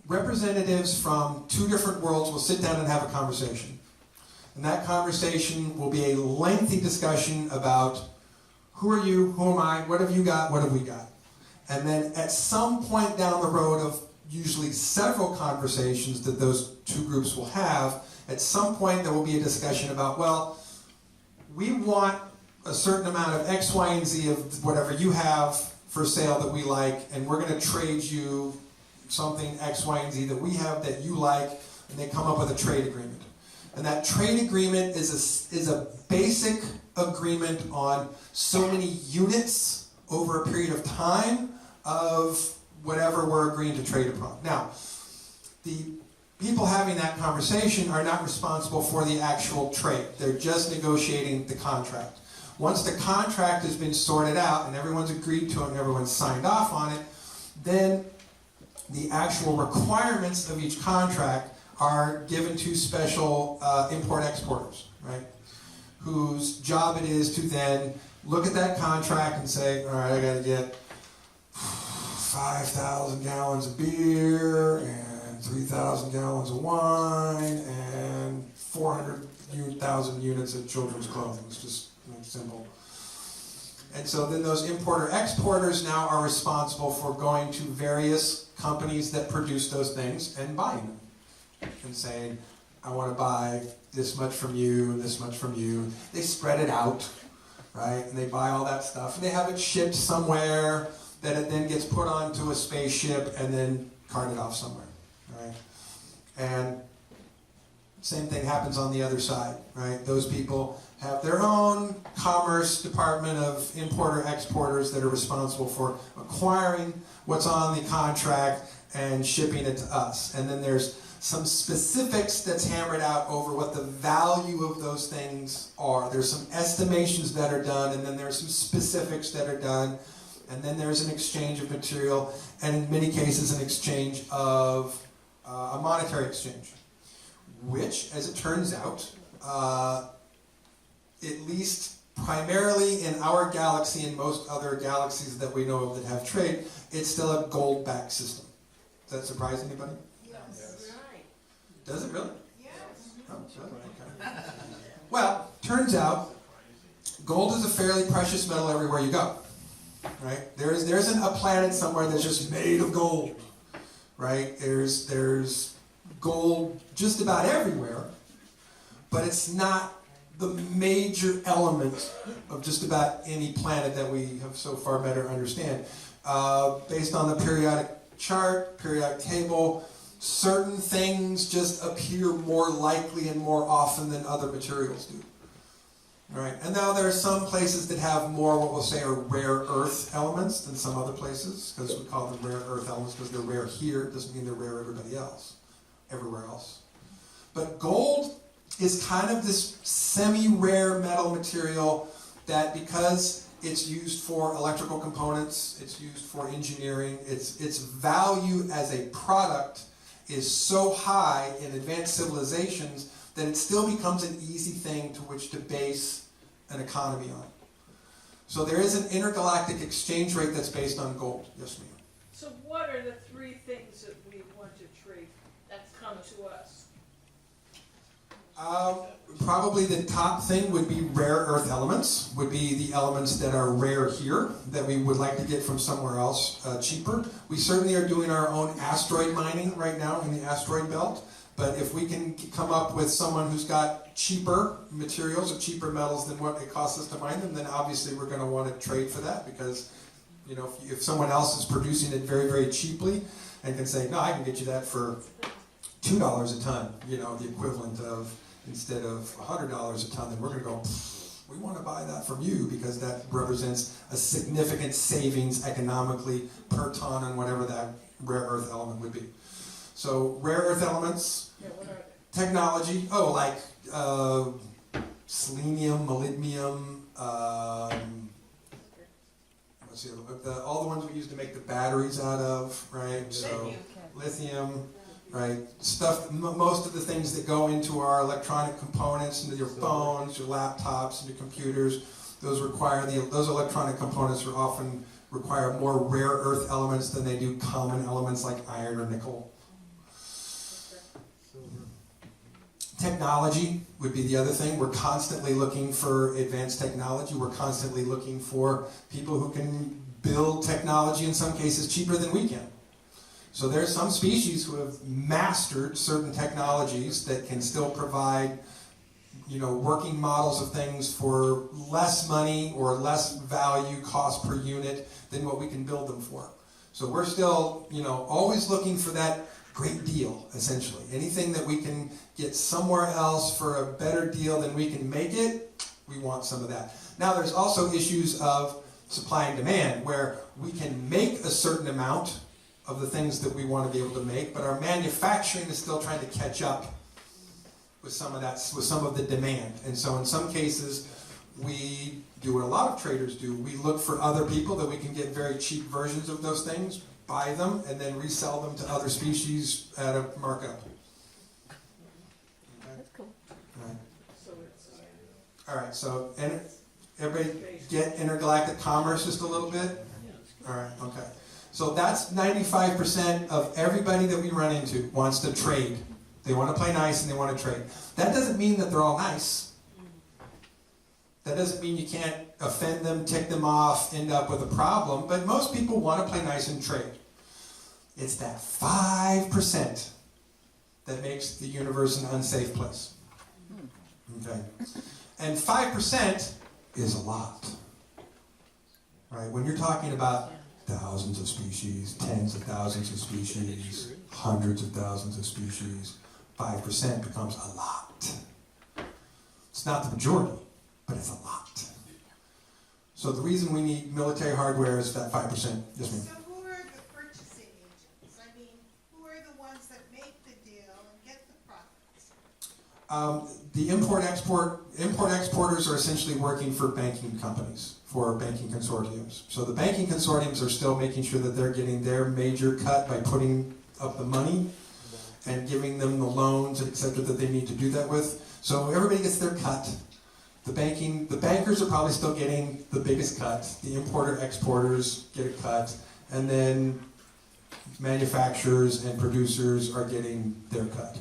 representatives from two different worlds will sit down and have a conversation. And that conversation will be a lengthy discussion about who are you, who am I, what have you got, what have we got. And then at some point down the road of usually several conversations that those two groups will have, at some point there will be a discussion about, well, we want a certain amount of X, Y, and Z of whatever you have for sale that we like, and we're going to trade you something X, Y, and Z that we have that you like, and they come up with a trade agreement. And that trade agreement is a basic agreement on so many units over a period of time of whatever we're agreeing to trade upon. Now, the people having that conversation are not responsible for the actual trade. They're just negotiating the contract. Once the contract has been sorted out and everyone's agreed to it and everyone's signed off on it, then the actual requirements of each contract are given to special import-exporters, right? Whose job it is to then look at that contract and say, all right, I got to get 5,000 gallons of beer and 3,000 gallons of wine and 400,000 units of children's clothing. It's just simple. And so then those importer-exporters now are responsible for going to various companies that produce those things and buying them. And saying, I want to buy this much from you and this much from you. They spread it out, right? And they buy all that stuff. And they have it shipped somewhere that it then gets put onto a spaceship and then carted off somewhere, right? And same thing happens on the other side, right? Those people have their own commerce department of importer-exporters that are responsible for acquiring what's on the contract and shipping it to us. And then there's some specifics that's hammered out over what the value of those things are. There's some estimations that are done, and then there's some specifics that are done, and then there's an exchange of material, and in many cases an exchange of a monetary exchange, which, as it turns out, at least primarily in our galaxy and most other galaxies that we know of that have trade, it's still a gold-backed system. Does that surprise anybody? Yes. Right. Does it really? Yes. Oh, good. Okay. Well, turns out gold is a fairly precious metal everywhere you go. Right? There isn't a planet somewhere that's just made of gold. Right? There's gold just about everywhere, but it's not the major element of just about any planet that we have so far better understand. Based on the periodic chart, periodic table, certain things just appear more likely and more often than other materials do. Right? And now there are some places that have more what we'll say are rare earth elements than some other places, because we call them rare earth elements because they're rare here. It doesn't mean they're rare everywhere else. But gold is kind of this semi-rare metal material that, because it's used for electrical components, it's used for engineering, its value as a product is so high in advanced civilizations that it still becomes an easy thing to which to base an economy on. So there is an intergalactic exchange rate that's based on gold. Yes, ma'am. So what are the three things that we want to trade that's come to us? Probably the top thing would be rare earth elements, would be the elements that are rare here, that we would like to get from somewhere else cheaper. We certainly are doing our own asteroid mining right now in the asteroid belt, but if we can come up with someone who's got cheaper materials or cheaper metals than what it costs us to mine them, then obviously we're going to want to trade for that, because you know, if someone else is producing it very, very cheaply and can say, no, I can get you that for $2 a ton, you know, the equivalent of, instead of $100 a ton, then we're going to go, we want to buy that from you because that represents a significant savings economically per ton on whatever that rare earth element would be. So rare earth elements, technology, like selenium, molybdenum, let's see, all the ones we use to make the batteries out of, right? So lithium. Right, stuff. Most of the things that go into our electronic components, into your phones, your laptops, and your computers, those electronic components are often require more rare earth elements than they do common elements like iron or nickel. Technology would be the other thing. We're constantly looking for advanced technology. We're constantly looking for people who can build technology, in some cases cheaper than we can. So there's some species who have mastered certain technologies that can still provide, you know, working models of things for less money or less value cost per unit than what we can build them for. So we're still, you know, always looking for that great deal, essentially. Anything that we can get somewhere else for a better deal than we can make it, we want some of that. Now there's also issues of supply and demand, where we can make a certain amount of the things that we want to be able to make, but our manufacturing is still trying to catch up with some of that, with some of the demand. And so in some cases, we do what a lot of traders do. We look for other people that we can get very cheap versions of those things, buy them, and then resell them to other species at a markup. Okay? That's cool. All right, so everybody get intergalactic commerce just a little bit? All right, okay. So that's 95% of everybody that we run into wants to trade. They want to play nice and they want to trade. That doesn't mean that they're all nice. That doesn't mean you can't offend them, tick them off, end up with a problem, but most people want to play nice and trade. It's that 5% that makes the universe an unsafe place. Okay? And 5% is a lot. Right? When you're talking about thousands of species, tens of thousands of species, hundreds of thousands of species, 5% becomes a lot. It's not the majority, but it's a lot. So the reason we need military hardware is that 5%. Yes, ma'am. So who are the purchasing agents? I mean, who are the ones that make the deal and get the profits? The import-exporters are essentially working for banking companies, for banking consortiums. So the banking consortiums are still making sure that they're getting their major cut by putting up the money and giving them the loans, etc., that they need to do that with. So everybody gets their cut. The bankers are probably still getting the biggest cut. The importer-exporters get a cut. And then manufacturers and producers are getting their cut.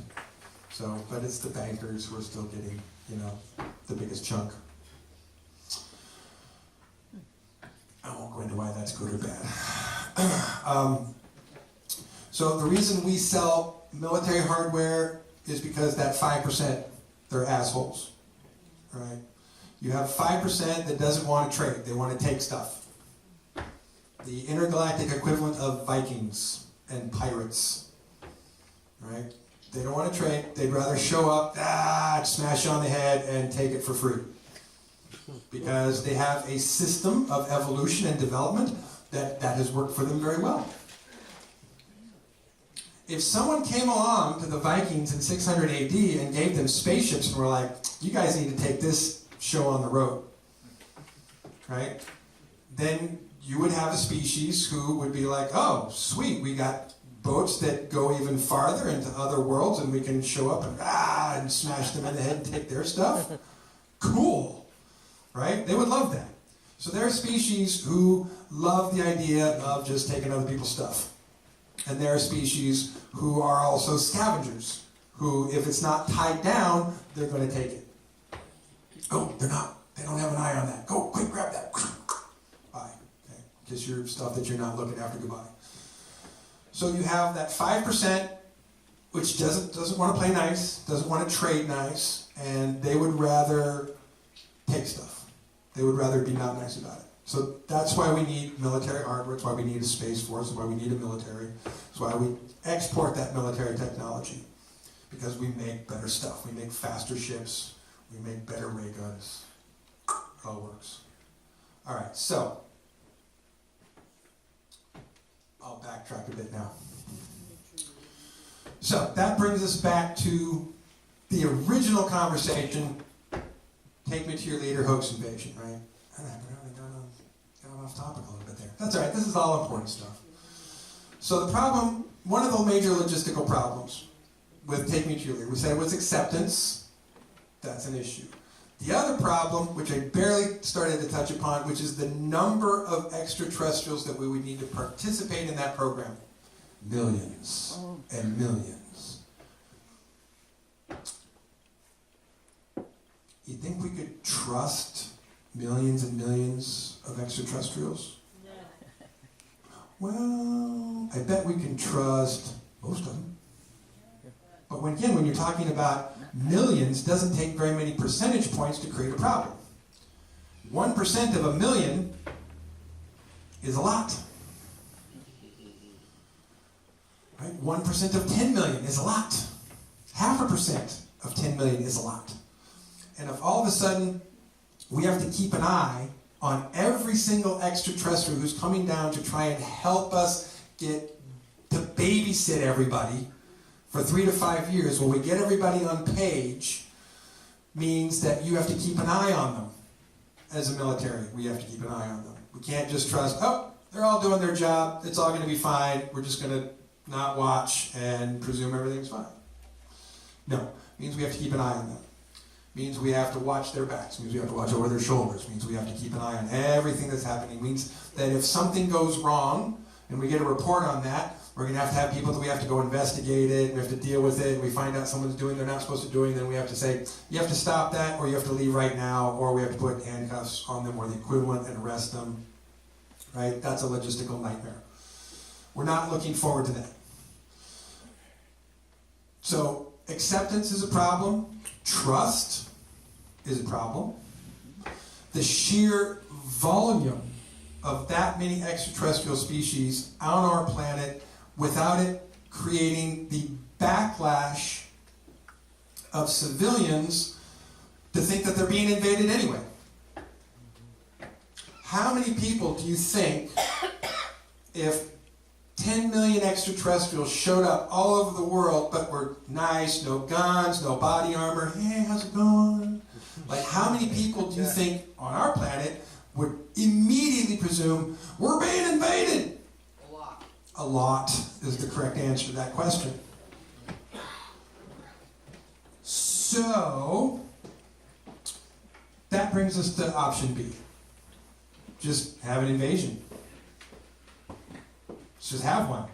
So, but it's the bankers who are still getting, you know, the biggest chunk. I won't go into why that's good or bad. So the reason we sell military hardware is because that 5%, they're assholes, right? You have 5% that doesn't want to trade. They want to take stuff. The intergalactic equivalent of Vikings and pirates, right? They don't want to trade. They'd rather show up, smash you on the head, and take it for free. Because they have a system of evolution and development that has worked for them very well. If someone came along to the Vikings in 600 AD and gave them spaceships and were like, you guys need to take this show on the road, right? Then you would have a species who would be like, oh, sweet, we got boats that go even farther into other worlds and we can show up and smash them in the head and take their stuff. Cool, right? They would love that. So there are species who love the idea of just taking other people's stuff. And there are species who are also scavengers, who, if it's not tied down, they're going to take it. Oh, they're not. They don't have an eye on that. Go, quick, grab that. Bye. Okay. Kiss your stuff that you're not looking after. Goodbye. So you have that 5%, which doesn't want to play nice, doesn't want to trade nice, and they would rather take stuff. They would rather be not nice about it. So that's why we need military hardware. It's why we need a space force. It's why we need a military. It's why we export that military technology, because we make better stuff. We make faster ships. We make better ray guns. It all works. All right, so I'll backtrack a bit now. So that brings us back to the original conversation. Take me to your leader, hoax invasion, right? I really got off topic a little bit there. That's all right. This is all important stuff. So the problem, one of the major logistical problems with take me to your leader, we said was acceptance. That's an issue. The other problem, which I barely started to touch upon, which is the number of extraterrestrials that we would need to participate in that program. Millions and millions. You think we could trust millions and millions of extraterrestrials? No. Well, I bet we can trust most of them. But when you're talking about millions, doesn't take very many percentage points to create a problem. 1% of a million is a lot. Right? 1% of 10 million is a lot. 0.5% of 10 million is a lot. And if all of a sudden we have to keep an eye on every single extraterrestrial who's coming down to try and help us get to babysit everybody for 3 to 5 years, when we get everybody on page, means that you have to keep an eye on them. As a military, we have to keep an eye on them. We can't just trust, oh, they're all doing their job, it's all going to be fine, we're just going to not watch and presume everything's fine. No, it means we have to keep an eye on them. It means we have to watch their backs. It means we have to watch over their shoulders. It means we have to keep an eye on everything that's happening. It means that if something goes wrong, and we get a report on that, we're going to have people that we have to go investigate it, we have to deal with it, we find out someone's doing they're not supposed to do, then we have to say, you have to stop that, or you have to leave right now, or we have to put handcuffs on them or the equivalent and arrest them. Right? That's a logistical nightmare. We're not looking forward to that. So acceptance is a problem. Trust is a problem. The sheer volume of that many extraterrestrial species on our planet without it creating the backlash of civilians to think that they're being invaded anyway. How many people do you think, if 10 million extraterrestrials showed up all over the world but were nice, no guns, no body armor, hey, how's it going? Like, how many people do you think on our planet would immediately presume we're being invaded? A lot. A lot is the correct answer to that question. So, that brings us to option B. Just have an invasion. Let's just have one.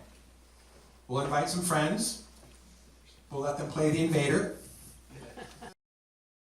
We'll invite some friends. We'll let them play the invader.